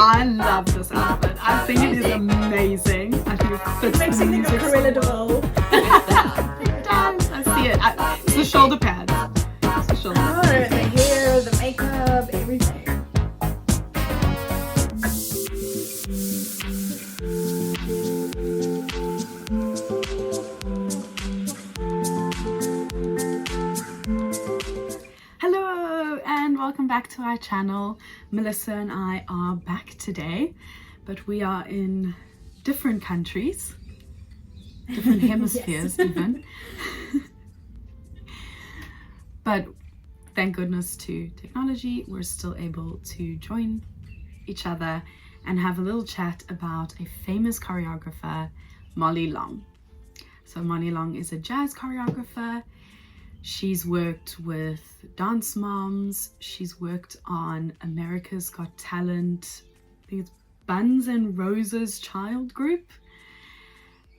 I love this outfit. I think it is amazing. I think it fits Makes the me think of music. Cruella de Vil. It does. I see it. It's the shoulder pads. It's the shoulder Oh, pads. the hair, the makeup, everything. Hello and welcome back to our channel. Melissa and I are back today, but we are in different countries, different hemispheres even. But thank goodness to technology, we're still able to join each other and have a little chat about a famous choreographer, Molly Long. So Molly Long is a jazz choreographer. She's worked with Dance Moms. She's worked on America's Got Talent. I think it's Buns and Roses Child Group.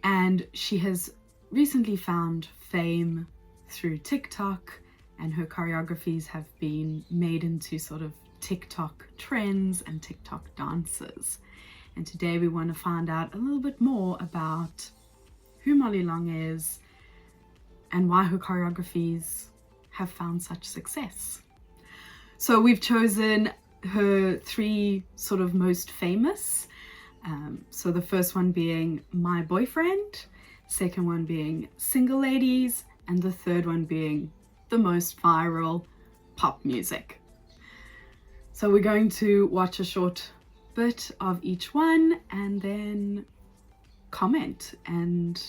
And she has recently found fame through TikTok, and her choreographies have been made into sort of TikTok trends and TikTok dances. And today we want to find out a little bit more about who Molly Long is and why her choreographies have found such success. So we've chosen her three sort of most famous. So the first one being My Boyfriend, second one being Single Ladies, and the third one being the most viral, Pop Music. So we're going to watch a short bit of each one and then comment and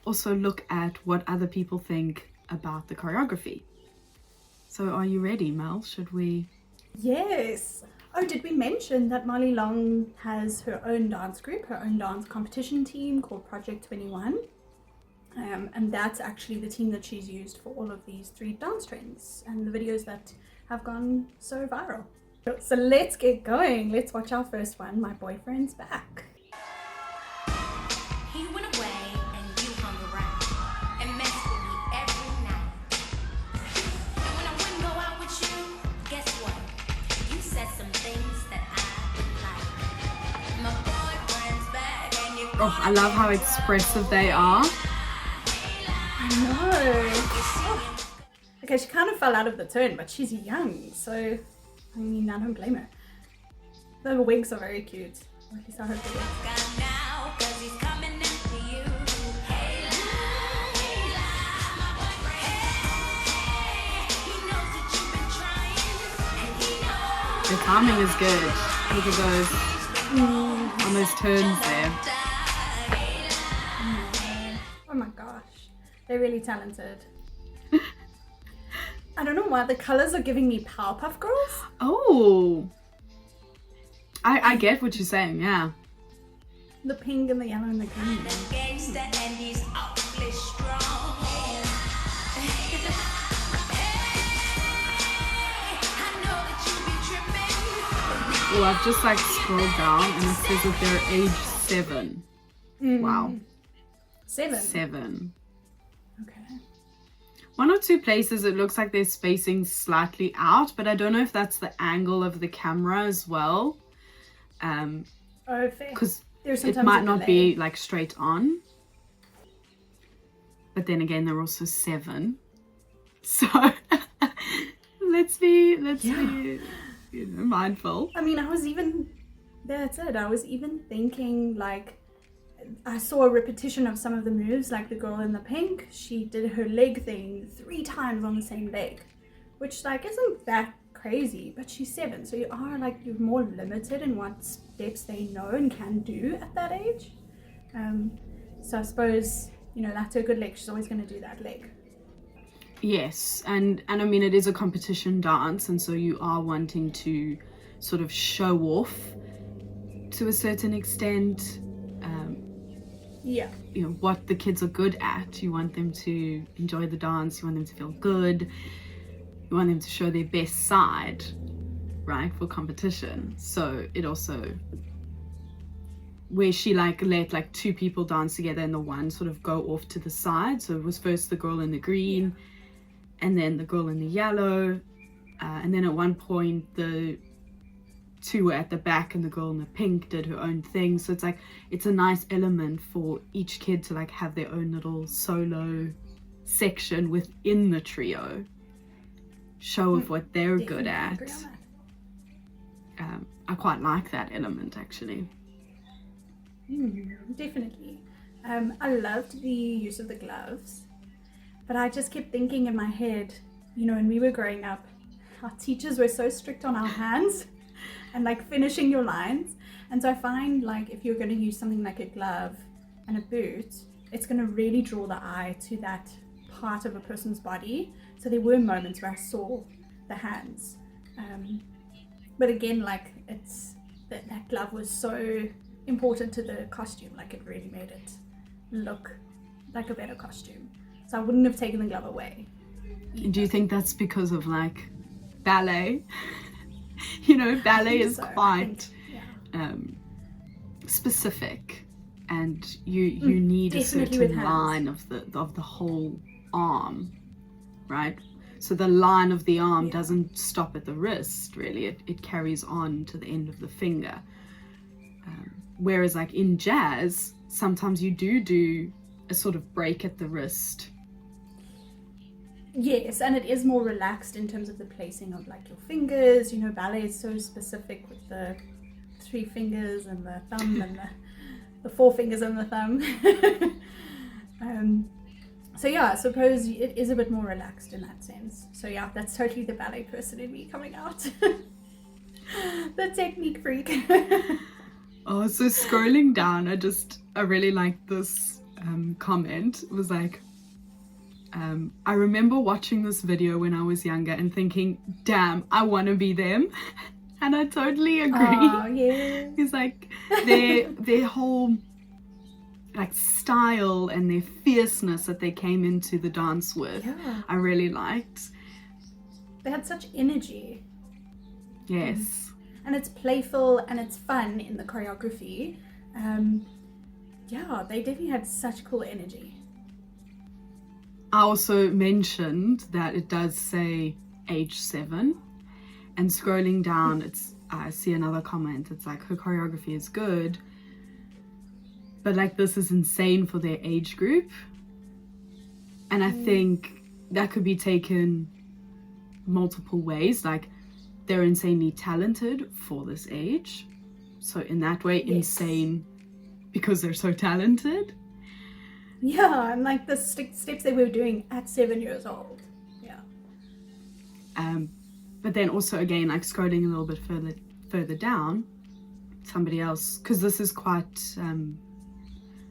also look at what other people think about the choreography. So are you ready, Mel? Should we? Yes. Oh, did we mention that Molly Long has her own dance group, her own dance competition team called Project 21? And that's actually the team that she's used for all of these three dance trends and the videos that have gone so viral. So let's get going. Let's watch our first one, My Boyfriend's Back. He went away and you hung around and messed with me every night. And when I wouldn't go out with you, guess what? You said some things that I didn't like. My boyfriend's back and you. Oh, I love how expressive they are. I know. Oh. Okay, she kind of fell out of the turn, but she's young, so I mean, I don't blame her. The wigs are very cute. Or at least I hope they are. Now, 'cause he's coming after you. Hey, my boyfriend. Hey, he knows that you've been trying, and he knows. The timing is good. Look at those on those turns there. Oh my gosh, they're really talented. I don't know why the colors are giving me Powerpuff Girls. Oh, I get what you're saying, yeah. The pink and the yellow and the green. Gangsta and he's awfully strong. Hey, I know that you be tripping. Oh, I've just like scrolled down and it says that they're age 7. Wow, 7. 7. Okay. One or two places it looks like they're spacing slightly out, but I don't know if that's the angle of the camera as well. Oh, fair. Because There's it sometimes might a not delay. be like straight on. But then again, they're also 7. So let's be mindful. I mean, that's it. I was even thinking, like, I saw a repetition of some of the moves, like the girl in the pink. She did her leg thing 3 times on the same leg, which, like, isn't that crazy, but she's 7, so you're more limited in what steps they know and can do at that age. So I suppose, that's her good leg. She's always going to do that leg. Yes, and I mean, it is a competition dance, and so you are wanting to sort of show off to a certain extent. Yeah. What the kids are good at. You want them to enjoy the dance, you want them to feel good, you want them to show their best side, right, for competition. So it also, where she let 2 people dance together and the one sort of go off to the side. So it was first the girl in the green, and then the girl in the yellow, and then at one point two were at the back and the girl in the pink did her own thing. So it's like, it's a nice element for each kid to like have their own little solo section within the trio, show of what they're good at. I quite like that element actually. Definitely. I loved the use of the gloves, but I just kept thinking in my head, you know, when we were growing up, our teachers were so strict on our hands and like finishing your lines. And so I find like if you're going to use something like a glove and a boot, it's going to really draw the eye to that part of a person's body. So there were moments where I saw the hands. But again, like it's that glove was so important to the costume, like it really made it look like a better costume. So I wouldn't have taken the glove away. Do you think that's because of like ballet? You know, ballet is quite specific, and you need a certain line of the whole arm, right? So the line of the arm doesn't stop at the wrist, really. It carries on to the end of the finger. Whereas like in jazz, sometimes you do a sort of break at the wrist. Yes, and it is more relaxed in terms of the placing of like your fingers. You know, ballet is so specific with the 3 fingers and the thumb and the 4 fingers and the thumb. So yeah, I suppose it is a bit more relaxed in that sense. So yeah, that's totally the ballet person in me coming out. The technique freak. Oh, so scrolling down, I really like this comment. It was like, I remember watching this video when I was younger and thinking, damn, I want to be them. And I totally agree. Oh, yeah. It's like their whole like style and their fierceness that they came into the dance with, I really liked. They had such energy. Yes. And it's playful and it's fun in the choreography. Yeah, they definitely had such cool energy. I also mentioned that it does say age 7, and scrolling down, I see another comment. It's like, her choreography is good, but like this is insane for their age group. And I think that could be taken multiple ways. Like, they're insanely talented for this age, so in that way, insane because they're so talented. Yeah, and like the steps they were doing at 7 years old. Yeah. But then also again, like scrolling a little bit further down, somebody else, because this is quite,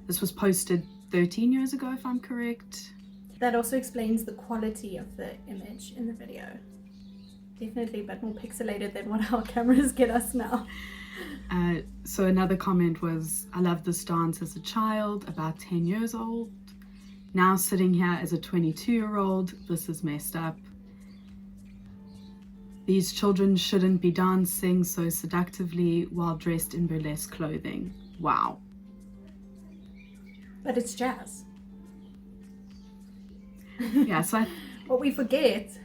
this was posted 13 years ago, if I'm correct. That also explains the quality of the image in the video. Definitely a bit more pixelated than what our cameras get us now. So another comment was, I loved this dance as a child, about 10 years old. Now sitting here as a 22-year-old, this is messed up. These children shouldn't be dancing so seductively while dressed in burlesque clothing. Wow. But it's jazz. Yeah, so What we forget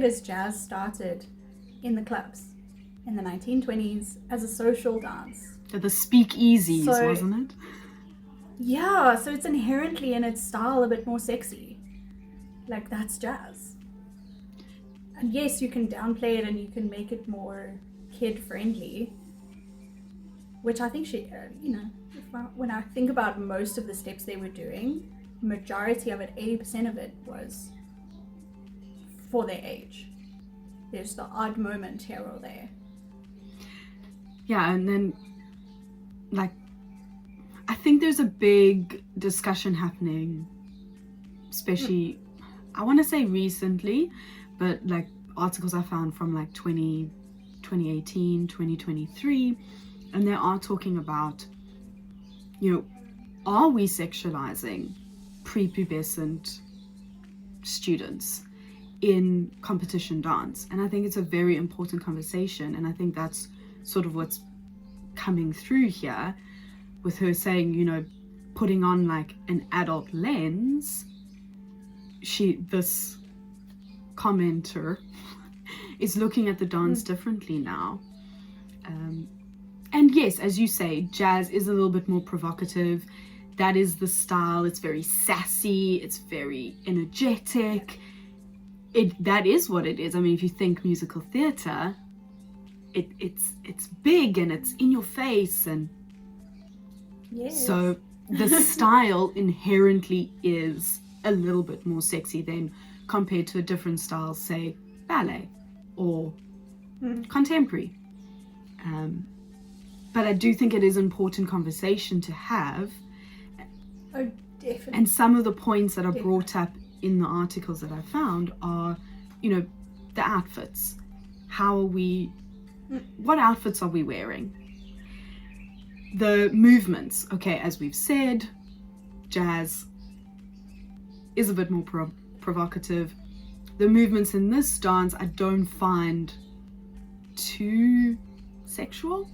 is jazz started in the clubs in the 1920s as a social dance. the speakeasies, wasn't it? Yeah, so it's inherently in its style a bit more sexy. Like, that's jazz. And yes, you can downplay it and you can make it more kid-friendly, which I think when I think about most of the steps they were doing, majority of it, 80% of it was for their age. There's the odd moment here or there. Yeah, and then like I think there's a big discussion happening, especially I want to say recently, but like articles I found from like 2018, 2023, and they are talking about, you know, are we sexualizing prepubescent students in competition dance? And I think it's a very important conversation, and I think that's sort of what's coming through here with her saying, you know, putting on like an adult lens. This commenter is looking at the dance differently now, And yes, as you say, jazz is a little bit more provocative. That is the style. It's very sassy. It's very energetic. That is what it is. I mean, if you think musical theatre, it's big and it's in your face, and so the style inherently is a little bit more sexy than compared to a different style, say ballet or contemporary. But I do think it is an important conversation to have. Oh, definitely. And some of the points that are brought up in the articles that I found are, you know, the outfits. What outfits are we wearing? The movements. Okay, as we've said, jazz is a bit more provocative. The movements in this dance I don't find too sexual.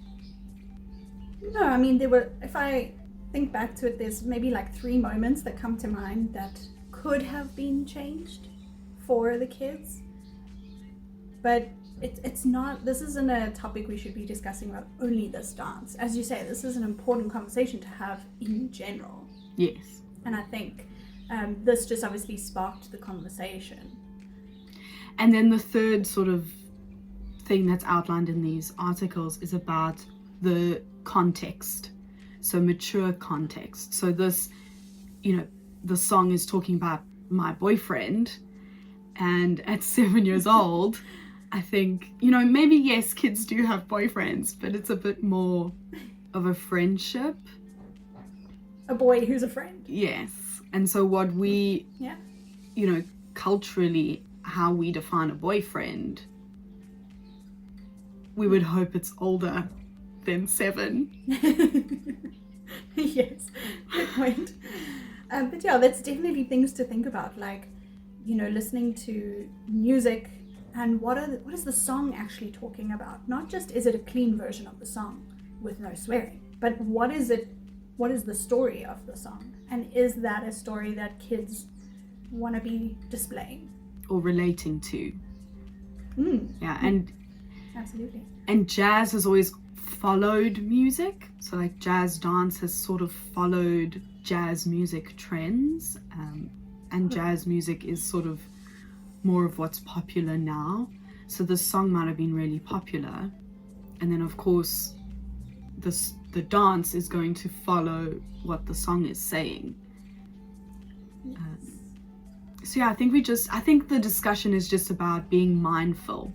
No, I mean, if I think back to it, there's maybe like 3 moments that come to mind that could have been changed for the kids. But it's not, this isn't a topic we should be discussing about only this dance. As you say, this is an important conversation to have in general. Yes. And I think this just obviously sparked the conversation. And then the third sort of thing that's outlined in these articles is about the context. So mature context. So this, you know, the song is talking about my boyfriend, and at 7 years old, I think, you know, maybe yes, kids do have boyfriends, but it's a bit more of a friendship. A boy who's a friend. Yes. And so what we, you know, culturally, how we define a boyfriend, we would hope it's older than 7. Yes, good point. But yeah, that's definitely things to think about, like, you know, listening to music and what is the song actually talking about? Not just is it a clean version of the song with no swearing, but what is the story of the song? And is that a story that kids want to be displaying? Or relating to. Yeah, and absolutely. And jazz has always followed music. So like jazz dance has sort of followed jazz music trends. And jazz music is sort of more of what's popular now. So this song might have been really popular. And then of course, the dance is going to follow what the song is saying. So yeah, I think the discussion is just about being mindful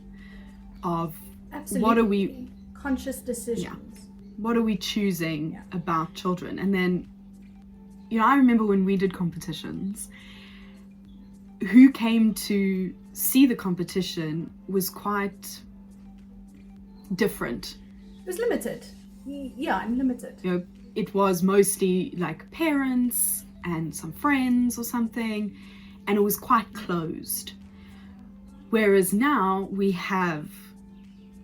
of what are we, conscious decisions. Yeah, what are we choosing about children? And then, you know, I remember when we did competitions, who came to see the competition was quite different. It was limited. Yeah, and limited. You know, it was mostly like parents and some friends or something, and it was quite closed. Whereas now we have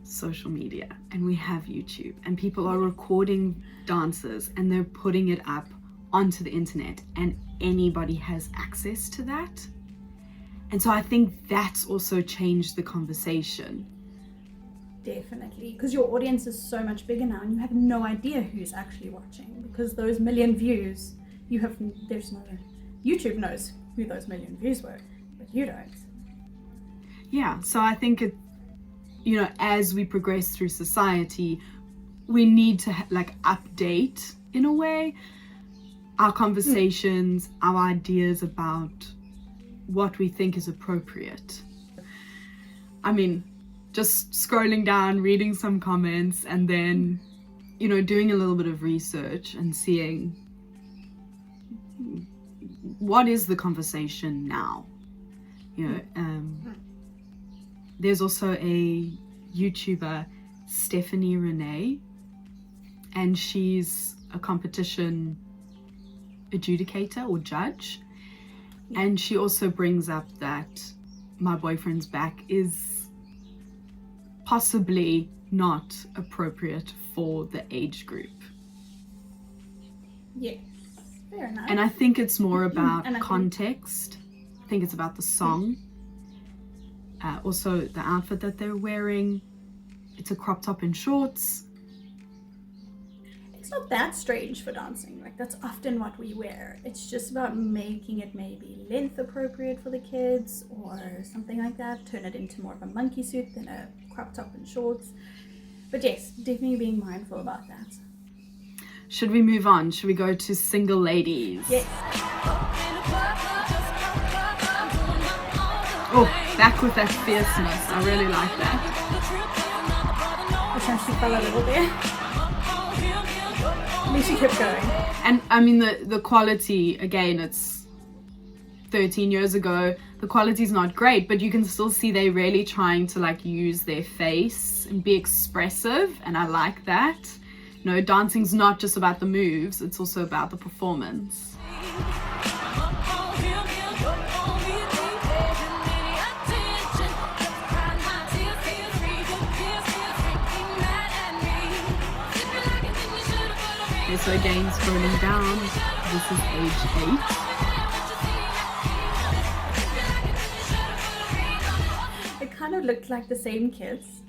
social media and we have YouTube, and people are recording dances and they're putting it up onto the internet, and anybody has access to that. And so I think that's also changed the conversation. Definitely, because your audience is so much bigger now and you have no idea who's actually watching, because those million views, YouTube knows who those million views were, but you don't. Yeah, so I think it, you know, as we progress through society, we need to update in a way our conversations, our ideas about what we think is appropriate. I mean, just scrolling down, reading some comments, and then, you know, doing a little bit of research and seeing what is the conversation now. You know, there's also a YouTuber, Stephanie Renee, and she's a competition adjudicator or judge. And she also brings up that My Boyfriend's Back is possibly not appropriate for the age group. Yes, fair enough. And I think it's more about context. I think it's about the song. Also the outfit that they're wearing. It's a crop top and shorts. it's not that strange for dancing. Like, that's often what we wear. It's just about making it maybe length appropriate for the kids or something like that. Turn it into more of a monkey suit than a crop top and shorts. But yes, definitely being mindful about that. Should we move on? Should we go to single ladies? Yes. Oh, back with that fierceness. I really like that. This time she fell a little bit. At least she kept going. And I mean, the quality, again, it's 13 years ago. The quality's not great, but you can still see they're really trying to like use their face and be expressive. And I like that. You know, dancing's not just about the moves, it's also about the performance. Okay, so again, scrolling down, this is age 8. It kind of looked like the same kids.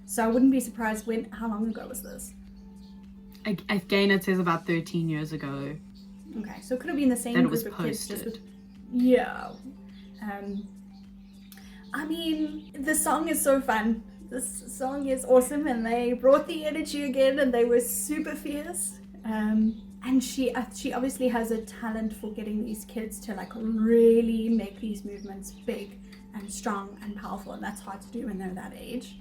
So I wouldn't be surprised how long ago was this? Again, it says about 13 years ago. Okay, so it could have been the same That it group was of kids. posted. Yeah. I mean, the song is so fun. This song is awesome, and they brought the energy again, and they were super fierce. And she obviously has a talent for getting these kids to like really make these movements big and strong and powerful, and that's hard to do when they're that age.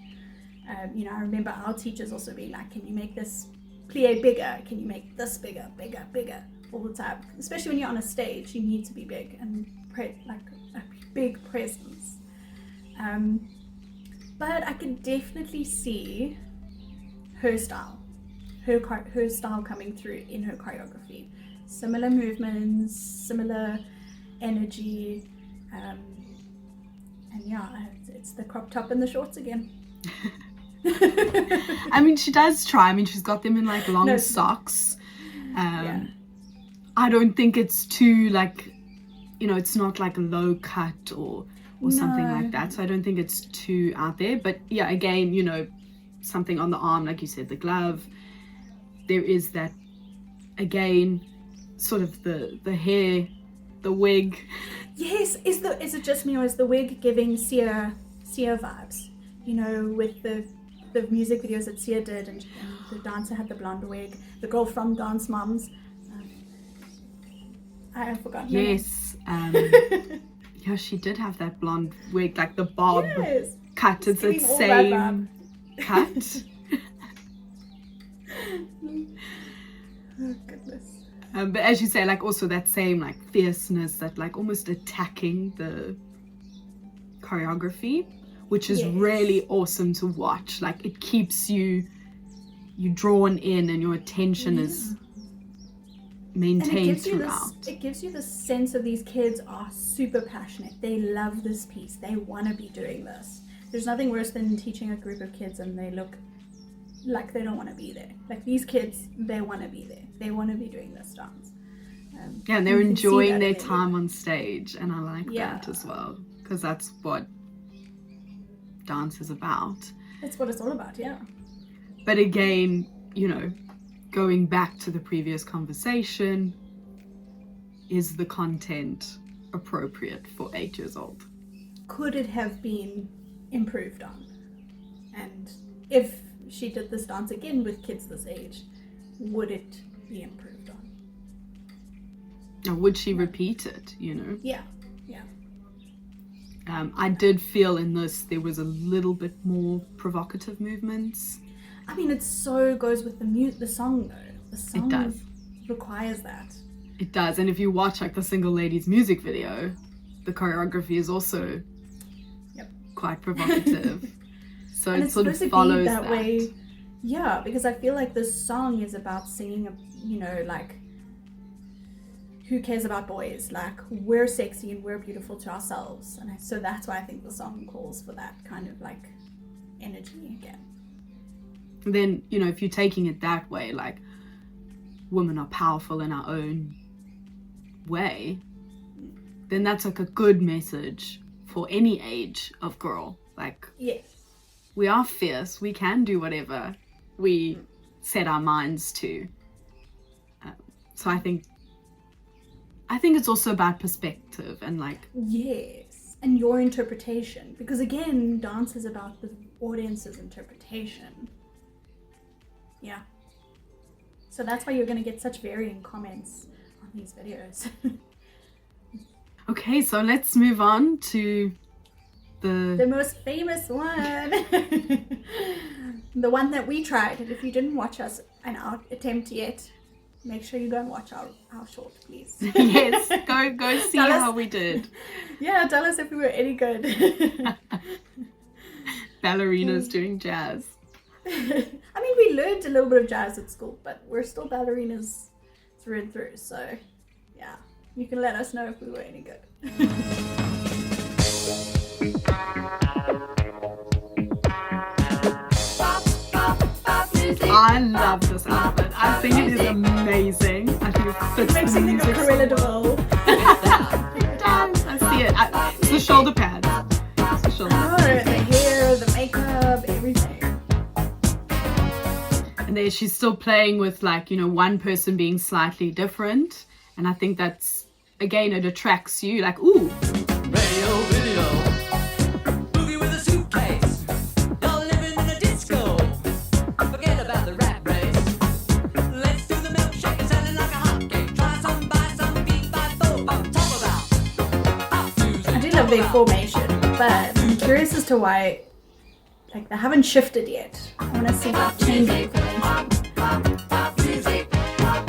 You know, I remember our teachers also being like, can you make this plie bigger? Can you make this bigger all the time? Especially when you're on a stage, you need to be big and like a big presence. But I can definitely see her style coming through in her choreography. Similar movements, similar energy, and yeah, it's the crop top and the shorts again. I mean, she does try. I mean, she's got them in like long socks. Yeah. I don't think it's too like, you know, it's not like a low cut or something like that. So I don't think it's too out there. But yeah, again, you know, something on the arm, like you said, the glove. There is that, again, sort of the hair, the wig. Yes, is it just me, or is the wig giving Sia vibes? You know, with the music videos that Sia did, and the dancer had the blonde wig. The girl from Dance Moms. I have forgotten her name. Yes. Yeah, she did have that blonde wig, like the bob cut. It's the same cut. Oh, goodness. But as you say, like also that same like fierceness, that like almost attacking the choreography, which is really awesome to watch. Like it keeps you drawn in, and your attention is maintained throughout. It gives you the sense of these kids are super passionate. They love this piece. They want to be doing this. There's nothing worse than teaching a group of kids and they look like they don't want to be there. Like these kids, they want to be there. They want to be doing this dance. Yeah, and they're enjoying their time on stage, and I like that as well, because that's what dance is about. That's what it's all about, yeah. But again, you know, going back to the previous conversation, is the content appropriate for 8 years old? Could it have been improved on? And if she did this dance again with kids this age, would it be improved on? Or would she repeat it, you know? Yeah. I did feel in this there was a little bit more provocative movements. I mean, it so goes with the song though. The song It does. requires that. It does, and if you watch like the Single Ladies music video, the choreography is also quite provocative. So and it it's sort of supposed to be follows that that. way. Yeah, because I feel like this song is about singing, you know, like, who cares about boys? Like, we're sexy and we're beautiful to ourselves. And so that's why I think the song calls for that kind of like energy again. Then, you know, if you're taking it that way, like, women are powerful in our own way, then that's like a good message for any age of girl. Like, Yes. we are fierce, we can do whatever we set our minds to. So I think it's also about perspective and like, Yes, and your interpretation, because again, dance is about the audience's interpretation. Yeah. So that's why you're going to get such varying comments on these videos. okay, so let's move on to The most famous one. The one that we tried. And if you didn't watch us and our attempt yet, make sure you go and watch our short, please. Yes, go see Tell us- how we did. Yeah, tell us if we were any good. Ballerinas doing jazz. I mean, we learned a little bit of jazz at school, but we're still ballerinas through and through. So, yeah, you can let us know if we were any good. I love this outfit. I think it is amazing. I think it fits It makes the me think of music so Cruella de well. Vil. It does. I see it. It's the shoulder pads. It's the shoulder Oh, pads. the hair, the makeup, everything. And there she's still playing with like, you know, one person being slightly different. And I think that's, again, it attracts you like, ooh. Radio, video, movie with a suitcase. You're living in a disco. Forget about the rat race. Let's do the milkshake and sell it like a hotcake. Try some, buy some, beat by four. Talk about pop music. I do love their formation, but I'm curious as to why, like, they haven't shifted yet. I want to see that changing formation.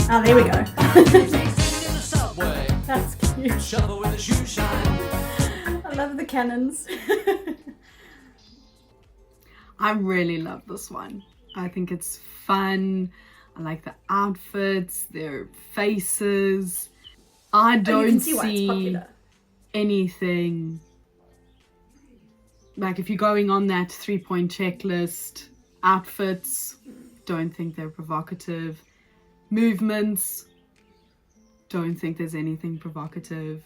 Oh, there we go. Singing in the subway. That's cute. Shuffle with the shoe shine. I love the cannons. I really love this one. I think it's fun. I like the outfits, their faces. I Oh, you don't can see why it's see popular. anything like if you're going on that 3-point checklist. Outfits, don't think they're provocative. Movements, don't think there's anything provocative.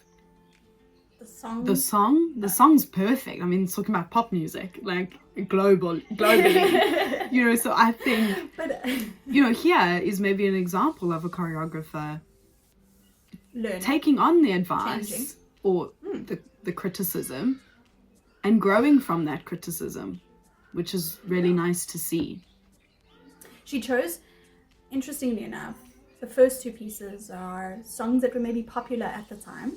The song. The song's perfect. I mean, it's talking about pop music, like globally, you know. So I think, But you know, here is maybe an example of a choreographer learn. taking on the advice Changing. or the criticism and growing from that criticism, which is really nice to see. She chose, interestingly enough, the first two pieces are songs that were maybe popular at the time.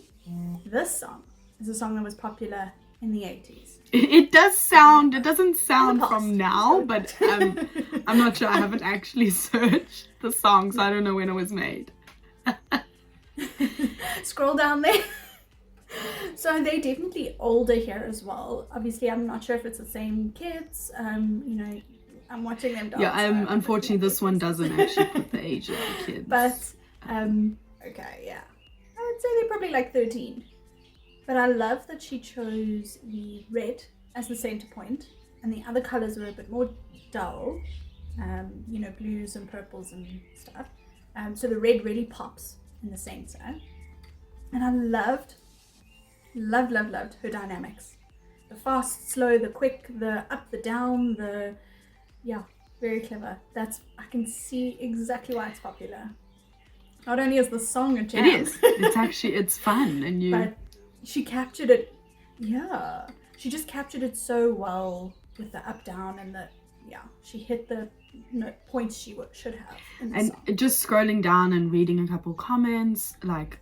This song is a song that was popular in the 80s. It doesn't sound past. from now, but I'm not sure. I haven't actually searched the song, so I don't know when it was made. Scroll down there. So they're definitely older here as well. Obviously, I'm not sure if it's the same kids. You know, I'm watching them dance. Yeah, so I don't unfortunately, know this one the kids. doesn't actually put the age of the kids. But, okay, yeah. I would say they're probably like 13. But I love that she chose the red as the center point, and the other colors were a bit more dull. You know, blues and purples and stuff. So the red really pops in the center. And I loved her dynamics. The fast, slow, the quick, the up, the down, yeah, very clever. I can see exactly why it's popular. Not only is the song a jam, it is. It's fun, and but she captured it. Yeah, she just captured it so well with the up, down, and she hit the points she should have in the and song. just scrolling down and reading a couple comments, like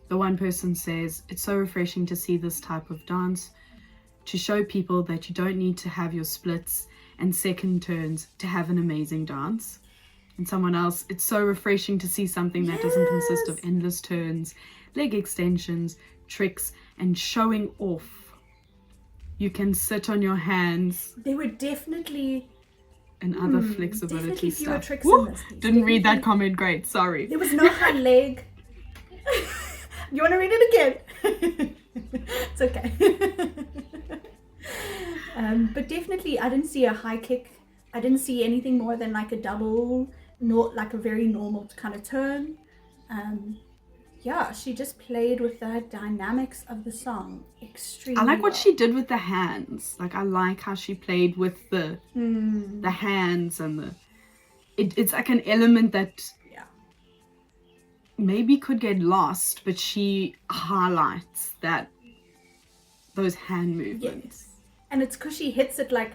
the one person says, "It's so refreshing to see this type of dance, to show people that you don't need to have your splits and second turns to have an amazing dance." And someone else, "It's so refreshing to see something that doesn't consist of Yes. endless turns, leg extensions, tricks, and showing off. You can sit on your hands There were definitely and other flexibility definitely fewer stuff." tricks Woo! in this piece. Didn't read that Definitely- comment. Great, sorry. There was no high leg. You want to read it again? It's okay. But definitely, I didn't see a high kick. I didn't see anything more than like a double, not like a very normal kind of turn. Yeah, she just played with the dynamics of the song extremely I like what well. she did with the hands. Like, I like how she played with the hands and it's like an element that Yeah. maybe could get lost, but she highlights those hand movements. Yes. And it's because she hits it like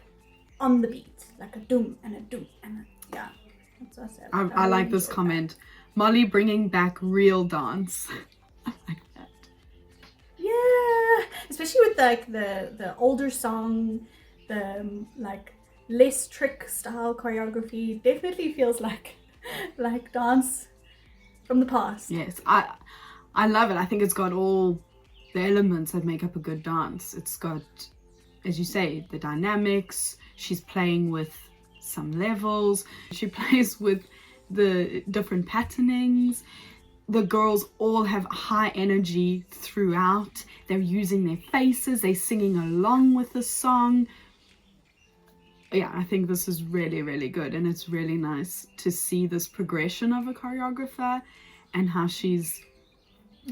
on the beat, like a doom and a doom and a, yeah. That's what I said. I really like this enjoyed comment. Molly bringing back real dance. I like that. that. Yeah. Especially with like the older song, the like less trick style choreography definitely feels like dance from the past. Yes, I love it. I think it's got all the elements that make up a good dance. It's got, as you say, the dynamics. She's playing with some levels. She plays with the different patternings. The girls all have high energy throughout. They're using their faces. They're singing along with the song. Yeah, I think this is really, really good. And it's really nice to see this progression of a choreographer and how she's,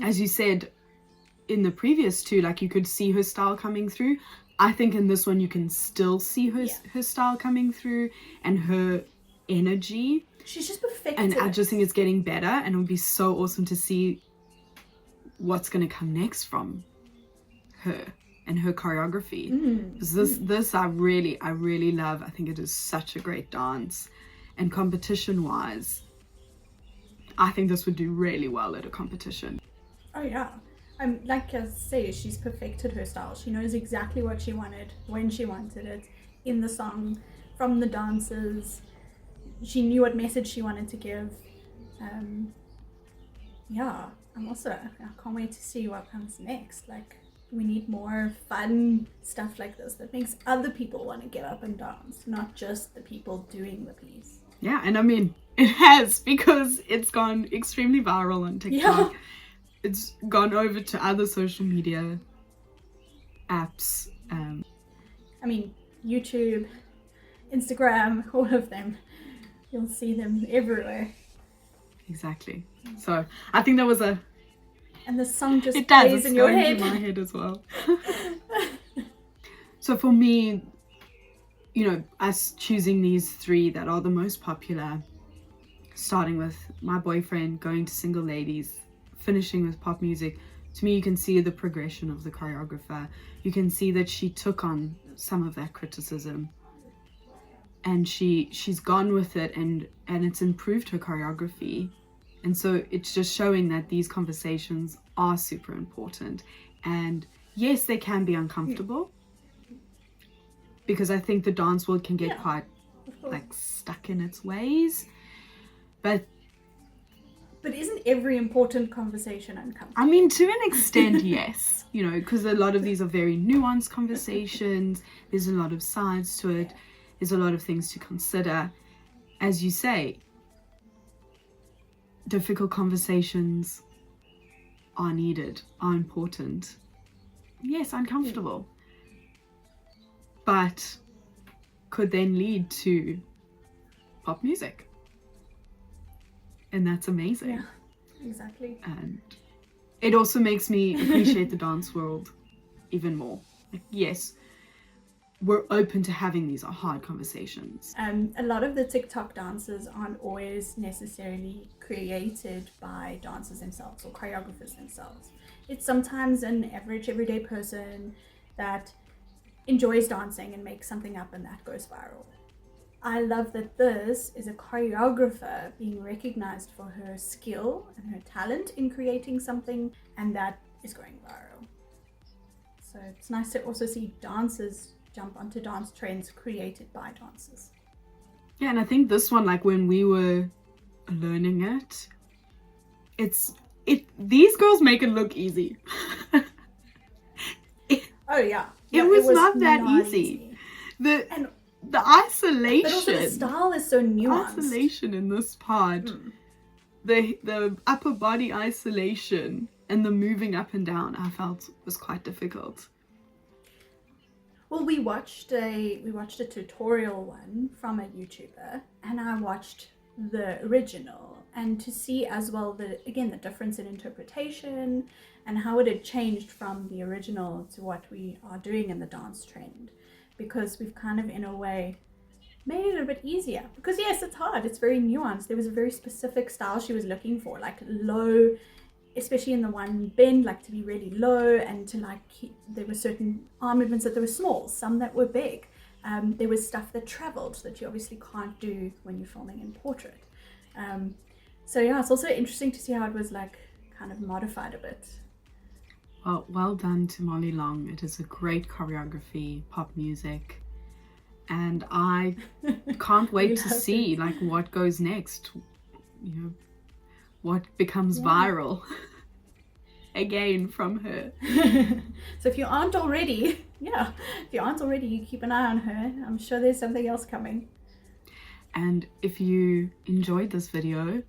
as you said, in the previous two, like you could see her style coming through. I think in this one you can still see her style coming through and her energy. She's just perfect. And I just think it's getting better, and it would be so awesome to see what's going to come next from her and her choreography. This I really love. I think it is such a great dance, and competition wise, I think this would do really well at a competition. Oh yeah. Like I say, she's perfected her style. She knows exactly what she wanted, when she wanted it, in the song, from the dances. She knew what message she wanted to give. Yeah, I can't wait to see what comes next. Like, we need more fun stuff like this that makes other people want to get up and dance, not just the people doing the piece. Yeah, and I mean, it has, because it's gone extremely viral on TikTok. Yeah. It's gone over to other social media apps. I mean, YouTube, Instagram, all of them. You'll see them everywhere. Exactly. So I think that was And the song just it does. plays It's in your going head. through my head as well. So for me, you know, us choosing these three that are the most popular, starting with My Boyfriend, going to Single Ladies, finishing with Pop Music, to me you can see the progression of the choreographer. You can see that she took on some of that criticism and she's gone with it, and it's improved her choreography. And so it's just showing that these conversations are super important. And yes, they can be uncomfortable, because I think the dance world can get quite like stuck in its ways. But isn't every important conversation uncomfortable? I mean, to an extent, yes. You know, because a lot of these are very nuanced conversations. There's a lot of sides to it. There's a lot of things to consider. As you say, difficult conversations are needed, are important. Yes, uncomfortable. But could then lead to pop music. And that's amazing. Yeah, exactly. And it also makes me appreciate the dance world even more. Like, yes, we're open to having these hard conversations. A lot of the TikTok dances aren't always necessarily created by dancers themselves or choreographers themselves. It's sometimes an average everyday person that enjoys dancing and makes something up, and that goes viral. I love that this is a choreographer being recognized for her skill and her talent in creating something, and that is going viral. So it's nice to also see dancers jump onto dance trends created by dancers. Yeah, and I think this one, like when we were learning it, these girls make it look easy. Oh yeah. It was not that easy. The isolation. But also the style is so nuanced. Isolation in this part. The upper body isolation and the moving up and down, I felt was quite difficult. Well, we watched a tutorial one from a YouTuber, and I watched the original, and to see as well the difference in interpretation and how it had changed from the original to what we are doing in the dance trend, because we've kind of in a way made it a little bit easier. Because yes, it's hard. It's very nuanced. There was a very specific style she was looking for, like low, especially in the one bend, like to be really low, and to like there were certain arm movements that were small, some that were big. There was stuff that traveled that you obviously can't do when you're filming in portrait. So yeah, it's also interesting to see how it was like kind of modified a bit. Well done to Molly Long. It is a great choreography, pop music, and I can't wait to see like what goes next. You know, what becomes viral again from her. So if you aren't already, you keep an eye on her. I'm sure there's something else coming. And if you enjoyed this video,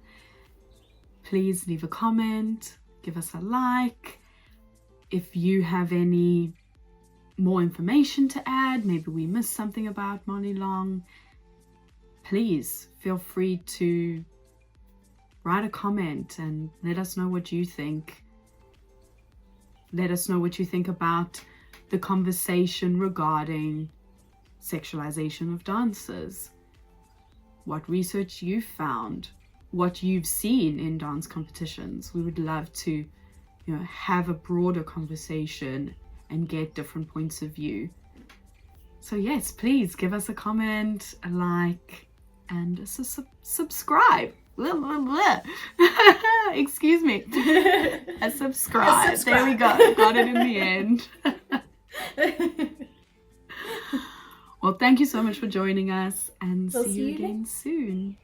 please leave a comment, give us a like. If you have any more information to add, maybe we missed something about Molly Long, please feel free to write a comment and let us know what you think. Let us know what you think about the conversation regarding sexualization of dancers, what research you've found, what you've seen in dance competitions. We would love to, have a broader conversation and get different points of view. So yes, please give us a comment, a like, and a subscribe. Excuse me. A subscribe. There we go. Got it in the end. Well, thank you so much for joining us, and We'll see you again soon.